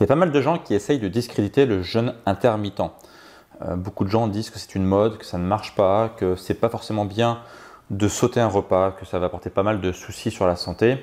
Il y a pas mal de gens qui essayent de discréditer le jeûne intermittent. Beaucoup de gens disent que c'est une mode, que ça ne marche pas, que c'est pas forcément bien de sauter un repas, que ça va apporter pas mal de soucis sur la santé.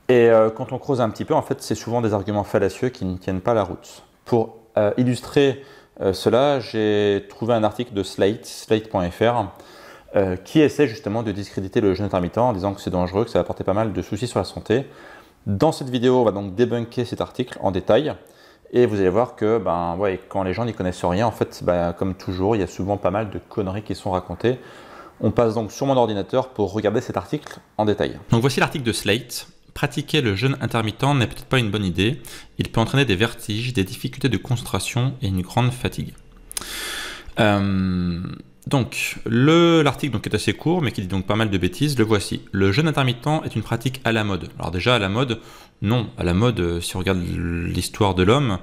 Et quand on creuse un petit peu, en fait, c'est souvent des arguments fallacieux qui ne tiennent pas la route. Pour illustrer cela, j'ai trouvé un article de Slate.fr, qui essaie justement de discréditer le jeûne intermittent en disant que c'est dangereux, que ça va apporter pas mal de soucis sur la santé. Dans cette vidéo, on va donc débunker cet article en détail et vous allez voir que quand les gens n'y connaissent rien, en fait, comme toujours, il y a souvent pas mal de conneries qui sont racontées. On passe donc sur mon ordinateur pour regarder cet article en détail. Donc voici l'article de Slate. Pratiquer le jeûne intermittent n'est peut-être pas une bonne idée. Il peut entraîner des vertiges, des difficultés de concentration et une grande fatigue. Donc, l'article est assez court, mais qui dit donc pas mal de bêtises. Le voici. Le jeûne intermittent est une pratique à la mode. Alors déjà, à la mode, non. À la mode, si on regarde l'histoire de l'homme,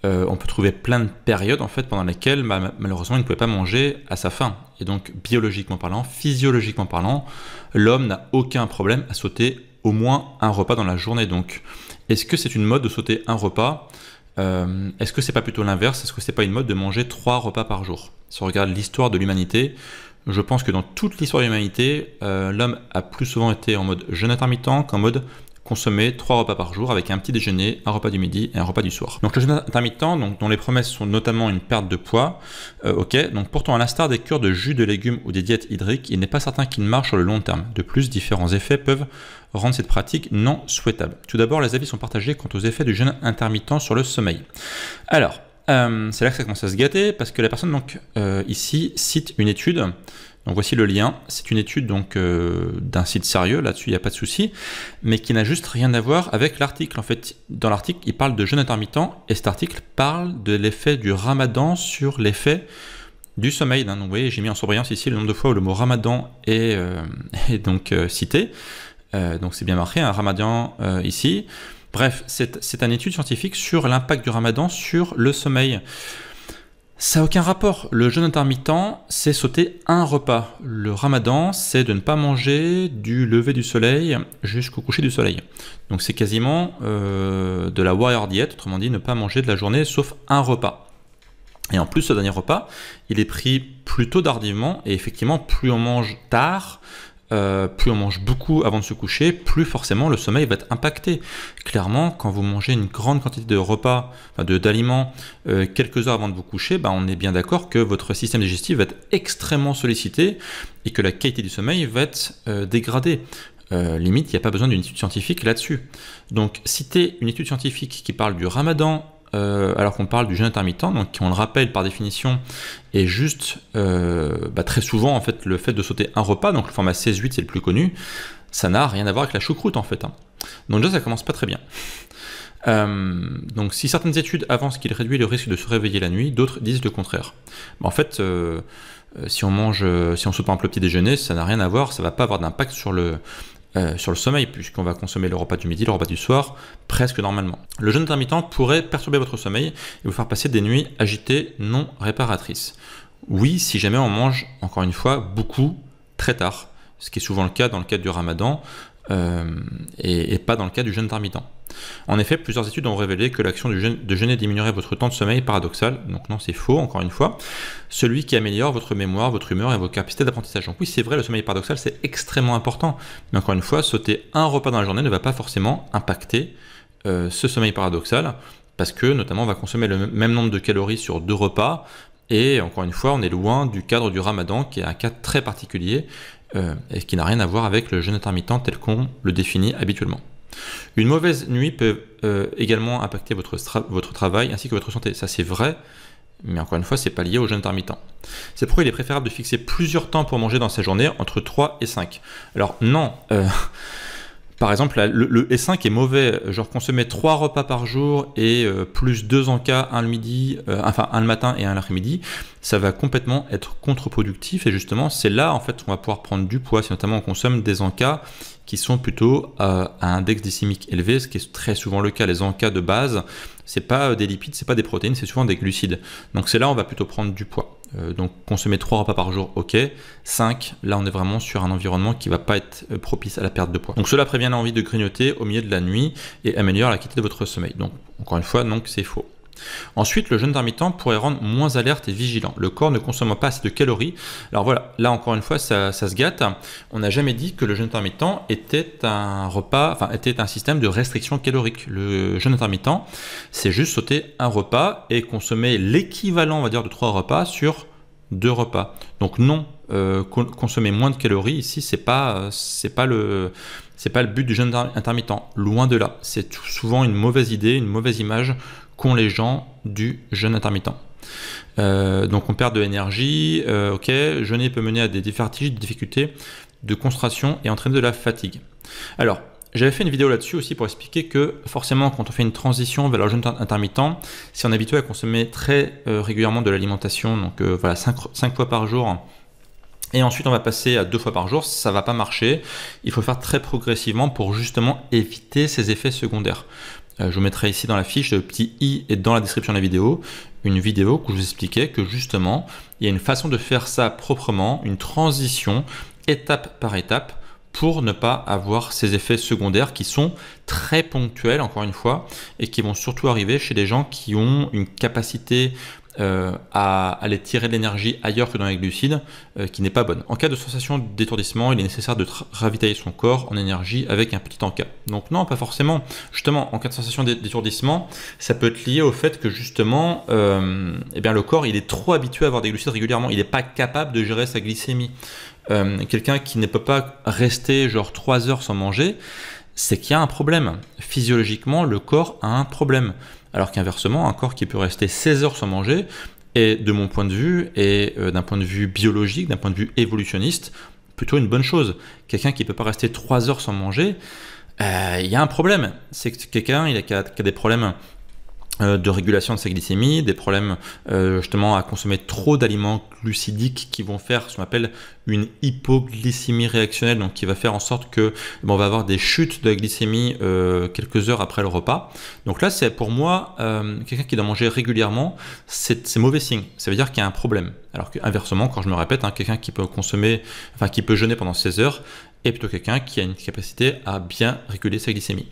on peut trouver plein de périodes en fait, pendant lesquelles, malheureusement, il ne pouvait pas manger à sa faim. Et donc, biologiquement parlant, physiologiquement parlant, l'homme n'a aucun problème à sauter au moins un repas dans la journée. Donc, est-ce que c'est une mode de sauter un repas ? Est-ce que c'est pas plutôt l'inverse? Est-ce que c'est pas une mode de manger 3 repas par jour? Si on regarde l'histoire de l'humanité, je pense que dans toute l'histoire de l'humanité, l'homme a plus souvent été en mode jeûne intermittent qu'en mode consommer 3 repas par jour avec un petit déjeuner, un repas du midi et un repas du soir. Donc le jeûne intermittent, dont les promesses sont notamment une perte de poids, donc pourtant à l'instar des cures de jus de légumes ou des diètes hydriques, il n'est pas certain qu'il marche sur le long terme. De plus, différents effets peuvent rendre cette pratique non souhaitable. Tout d'abord, les avis sont partagés quant aux effets du jeûne intermittent sur le sommeil. Alors, c'est là que ça commence à se gâter, parce que la personne ici cite une étude. Donc voici le lien, c'est une étude d'un site sérieux, là-dessus il n'y a pas de souci, mais qui n'a juste rien à voir avec l'article. En fait, dans l'article, il parle de jeûne intermittent, et cet article parle de l'effet du ramadan sur l'effet du sommeil. Donc vous voyez, j'ai mis en surbrillance ici le nombre de fois où le mot ramadan est donc cité. Donc c'est bien marqué, un ramadan ici. Bref, c'est une étude scientifique sur l'impact du ramadan sur le sommeil. Ça n'a aucun rapport. Le jeûne intermittent, c'est sauter un repas. Le ramadan, c'est de ne pas manger du lever du soleil jusqu'au coucher du soleil. Donc c'est quasiment de la warrior diet, autrement dit, ne pas manger de la journée sauf un repas. Et en plus, ce dernier repas, il est pris plutôt tardivement, et effectivement, plus on mange tard, plus on mange beaucoup avant de se coucher, plus forcément le sommeil va être impacté. Clairement, quand vous mangez une grande quantité de repas, d'aliments, quelques heures avant de vous coucher, on est bien d'accord que votre système digestif va être extrêmement sollicité et que la qualité du sommeil va être dégradée. Limite, il n'y a pas besoin d'une étude scientifique là-dessus. Donc, citer une étude scientifique qui parle du ramadan, alors qu'on parle du jeûne intermittent, donc qui, on le rappelle par définition, est juste très souvent en fait le fait de sauter un repas, donc le format 16-8 c'est le plus connu, ça n'a rien à voir avec la choucroute en fait. Donc déjà ça commence pas très bien. Donc si certaines études avancent qu'il réduit le risque de se réveiller la nuit, d'autres disent le contraire. En fait, si on saute par exemple le petit déjeuner, ça n'a rien à voir, ça va pas avoir d'impact sur le sommeil, puisqu'on va consommer le repas du midi, le repas du soir, presque normalement. Le jeûne intermittent pourrait perturber votre sommeil et vous faire passer des nuits agitées non réparatrices. Oui, si jamais on mange, encore une fois, beaucoup, très tard, ce qui est souvent le cas dans le cadre du ramadan, et pas dans le cas du jeûne intermittent. En effet, plusieurs études ont révélé que l'action de jeûner diminuerait votre temps de sommeil paradoxal. Donc non, c'est faux, encore une fois. Celui qui améliore votre mémoire, votre humeur et vos capacités d'apprentissage. Donc oui, c'est vrai, le sommeil paradoxal, c'est extrêmement important. Mais encore une fois, sauter un repas dans la journée ne va pas forcément impacter ce sommeil paradoxal, parce que notamment, on va consommer le même nombre de calories sur 2 repas. Et encore une fois, on est loin du cadre du ramadan, qui est un cas très particulier, et qui n'a rien à voir avec le jeûne intermittent tel qu'on le définit habituellement. Une mauvaise nuit peut également impacter votre travail ainsi que votre santé. Ça c'est vrai, mais encore une fois, c'est pas lié au jeûne intermittent. C'est pourquoi il est préférable de fixer plusieurs temps pour manger dans sa journée, entre 3 et 5. Alors non, par exemple, le E5 est mauvais, genre consommer 3 repas par jour et plus 2 encas, un le midi, un le matin et un l'après-midi, ça va complètement être contre-productif, et justement c'est là en fait on va pouvoir prendre du poids, si notamment on consomme des encas qui sont plutôt à un index glycémique élevé, ce qui est très souvent le cas. Les encas de base, c'est pas des lipides, c'est pas des protéines, c'est souvent des glucides. Donc c'est là on va plutôt prendre du poids. Donc consommer 3 repas par jour, ok. 5, là on est vraiment sur un environnement qui va pas être propice à la perte de poids. Donc cela prévient l'envie de grignoter au milieu de la nuit et améliore la qualité de votre sommeil. Donc Encore une fois, donc c'est faux. Ensuite, le jeûne intermittent pourrait rendre moins alerte et vigilant. Le corps ne consomme pas assez de calories. Alors voilà, là encore une fois, ça se gâte. On n'a jamais dit que le jeûne intermittent était un repas, enfin était un système de restriction calorique. Le jeûne intermittent, c'est juste sauter un repas et consommer l'équivalent, on va dire, de 3 repas sur 2 repas. Donc non, consommer moins de calories ici, c'est pas le but du jeûne intermittent. Loin de là, c'est souvent une mauvaise idée, une mauvaise image qu'ont les gens du jeûne intermittent. Donc on perd de l'énergie, ok, jeûner peut mener à des vertiges, des difficultés de concentration et entraîner de la fatigue. Alors, j'avais fait une vidéo là-dessus aussi pour expliquer que forcément quand on fait une transition vers le jeûne intermittent, si on est habitué à consommer très régulièrement de l'alimentation, donc voilà 5 fois par jour, et ensuite on va passer à 2 fois par jour, ça va pas marcher. Il faut faire très progressivement pour justement éviter ces effets secondaires. Je vous mettrai ici dans la fiche, le petit i et dans la description de la vidéo, une vidéo où je vous expliquais que justement, il y a une façon de faire ça proprement, une transition étape par étape pour ne pas avoir ces effets secondaires qui sont très ponctuels, encore une fois, et qui vont surtout arriver chez des gens qui ont une capacité à aller tirer de l'énergie ailleurs que dans les glucides qui n'est pas bonne. En cas de sensation d'étourdissement, il est nécessaire de ravitailler son corps en énergie avec un petit encas. Donc non, pas forcément. Justement, en cas de sensation d'étourdissement, ça peut être lié au fait que justement eh bien, le corps il est trop habitué à avoir des glucides régulièrement. Il n'est pas capable de gérer sa glycémie. Quelqu'un qui ne peut pas rester genre 3 heures sans manger, c'est qu'il y a un problème. Physiologiquement, le corps a un problème. Alors qu'inversement, un corps qui peut rester 16 heures sans manger, est de mon point de vue, et d'un point de vue biologique, d'un point de vue évolutionniste, plutôt une bonne chose. Quelqu'un qui ne peut pas rester 3 heures sans manger, il y a un problème. C'est que quelqu'un qui a des problèmes de régulation de sa glycémie, des problèmes justement à consommer trop d'aliments glucidiques qui vont faire ce qu'on appelle une hypoglycémie réactionnelle, donc qui va faire en sorte que on va avoir des chutes de la glycémie quelques heures après le repas. Donc là, c'est pour moi quelqu'un qui doit manger régulièrement, c'est mauvais signe. Ça veut dire qu'il y a un problème. Alors qu'inversement, quand je me répète, quelqu'un qui peut qui peut jeûner pendant 16 heures, est plutôt quelqu'un qui a une capacité à bien réguler sa glycémie.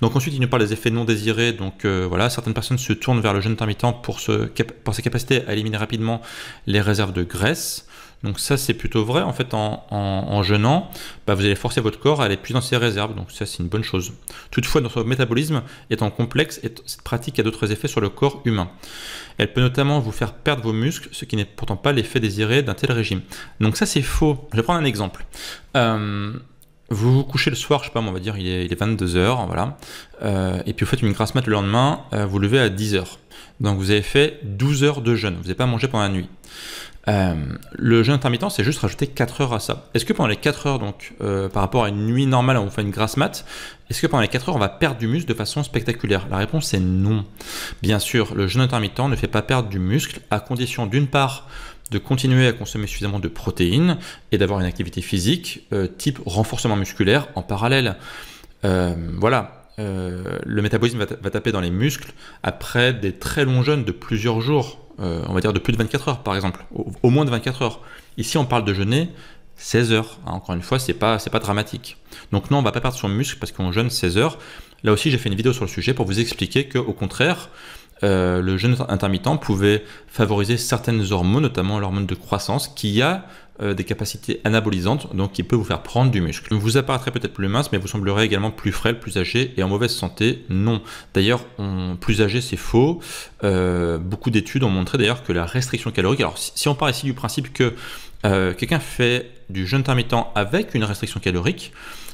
Donc ensuite, il nous parle des effets non désirés. Donc voilà, certaines personnes se tournent vers le jeûne intermittent pour sa capacité à éliminer rapidement les réserves de graisse. Donc ça, c'est plutôt vrai. En fait, en jeûnant, vous allez forcer votre corps à aller plus dans ses réserves. Donc ça, c'est une bonne chose. Toutefois, notre métabolisme étant complexe, cette pratique a d'autres effets sur le corps humain. Elle peut notamment vous faire perdre vos muscles, ce qui n'est pourtant pas l'effet désiré d'un tel régime. Donc ça, c'est faux. Je vais prendre un exemple. Vous vous couchez le soir, je sais pas, on va dire il est 22h, voilà. Et puis vous faites une grasse mat le lendemain, vous levez à 10h. Donc vous avez fait 12 heures de jeûne, vous n'avez pas mangé pendant la nuit. Le jeûne intermittent, c'est juste rajouter 4 heures à ça. Est-ce que pendant les 4 heures, donc par rapport à une nuit normale où on fait une grasse mat, est-ce que pendant les 4 heures, on va perdre du muscle de façon spectaculaire? La réponse est non. Bien sûr, le jeûne intermittent ne fait pas perdre du muscle, à condition d'une part de continuer à consommer suffisamment de protéines et d'avoir une activité physique type renforcement musculaire en parallèle. Voilà. Le métabolisme va taper dans les muscles après des très longs jeûnes de plusieurs jours, on va dire de plus de 24 heures par exemple, au moins de 24 heures. Ici on parle de jeûner 16 heures, encore une fois c'est pas dramatique. Donc non, on va pas perdre son muscle parce qu'on jeûne 16 heures. Là aussi j'ai fait une vidéo sur le sujet pour vous expliquer qu'au contraire, le jeûne intermittent pouvait favoriser certaines hormones, notamment l'hormone de croissance, qui a des capacités anabolisantes, donc qui peut vous faire prendre du muscle. Vous apparaîtrez peut-être plus mince, mais vous semblerez également plus frêle, plus âgé et en mauvaise santé. Non. D'ailleurs, plus âgé, c'est faux. Beaucoup d'études ont montré d'ailleurs que la restriction calorique, alors si on part ici du principe que quelqu'un fait du jeûne intermittent avec une restriction calorique,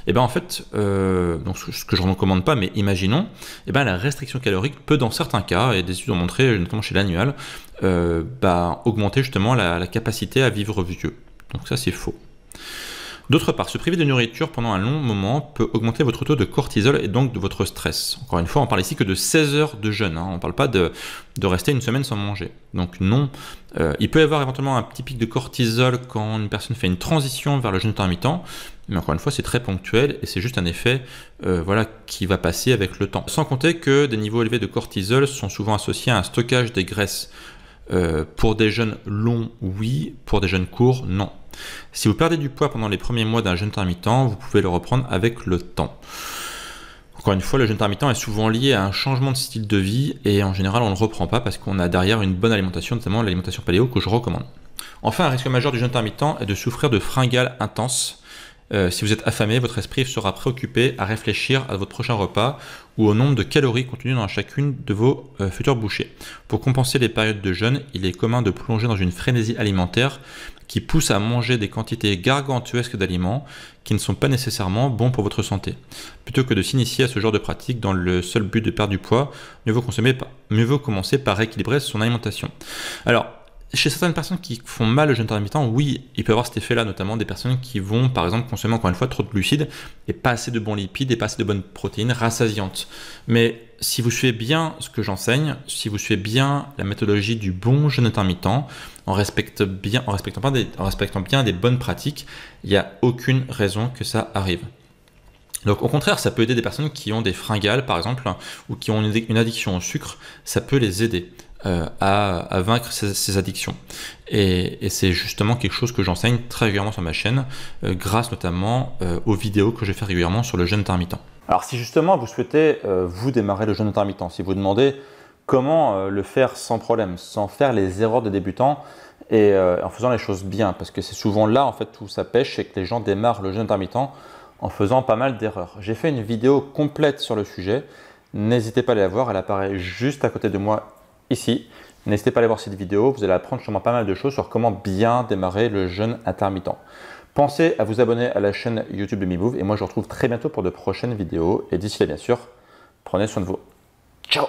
et bien en fait, donc ce que je ne recommande pas, mais imaginons, et ben la restriction calorique peut dans certains cas, et des études ont montré, notamment chez l'annual, augmenter justement la capacité à vivre vieux. Donc ça c'est faux. D'autre part, se priver de nourriture pendant un long moment peut augmenter votre taux de cortisol et donc de votre stress. Encore une fois, on parle ici que de 16 heures de jeûne, on ne parle pas de rester une semaine sans manger. Donc non, il peut y avoir éventuellement un petit pic de cortisol quand une personne fait une transition vers le jeûne intermittent, mais encore une fois, c'est très ponctuel et c'est juste un effet qui va passer avec le temps. Sans compter que des niveaux élevés de cortisol sont souvent associés à un stockage des graisses. Pour des jeûnes longs, oui. Pour des jeûnes courts, non. Si vous perdez du poids pendant les premiers mois d'un jeûne intermittent, vous pouvez le reprendre avec le temps. Encore une fois, le jeûne intermittent est souvent lié à un changement de style de vie et en général, on ne le reprend pas parce qu'on a derrière une bonne alimentation, notamment l'alimentation paléo que je recommande. Enfin, un risque majeur du jeûne intermittent est de souffrir de fringales intenses. Si vous êtes affamé, votre esprit sera préoccupé à réfléchir à votre prochain repas ou au nombre de calories contenues dans chacune de vos futures bouchées. Pour compenser les périodes de jeûne, il est commun de plonger dans une frénésie alimentaire qui pousse à manger des quantités gargantuesques d'aliments qui ne sont pas nécessairement bons pour votre santé. Plutôt que de s'initier à ce genre de pratique dans le seul but de perdre du poids, mieux vaut commencer par rééquilibrer son alimentation. Alors, chez certaines personnes qui font mal le jeûne intermittent, oui, il peut y avoir cet effet-là, notamment des personnes qui vont, par exemple, consommer encore une fois trop de glucides et pas assez de bons lipides et pas assez de bonnes protéines rassasiantes. Mais si vous suivez bien ce que j'enseigne, si vous suivez bien la méthodologie du bon jeûne intermittent, en respectant bien des bonnes pratiques, il n'y a aucune raison que ça arrive. Donc au contraire, ça peut aider des personnes qui ont des fringales, par exemple, ou qui ont une addiction au sucre, ça peut les aider à vaincre ces addictions. Et c'est justement quelque chose que j'enseigne très régulièrement sur ma chaîne, grâce notamment aux vidéos que je fais régulièrement sur le jeûne intermittent. Alors si justement vous souhaitez vous démarrer le jeûne intermittent, si vous demandez comment le faire sans problème, sans faire les erreurs de débutants et en faisant les choses bien, parce que c'est souvent là en fait où ça pêche, c'est que les gens démarrent le jeûne intermittent en faisant pas mal d'erreurs. J'ai fait une vidéo complète sur le sujet, n'hésitez pas à la voir, elle apparaît juste à côté de moi ici. N'hésitez pas à aller voir cette vidéo, vous allez apprendre sûrement pas mal de choses sur comment bien démarrer le jeûne intermittent. Pensez à vous abonner à la chaîne YouTube de MeMove et moi je vous retrouve très bientôt pour de prochaines vidéos. Et d'ici là bien sûr, prenez soin de vous. Ciao!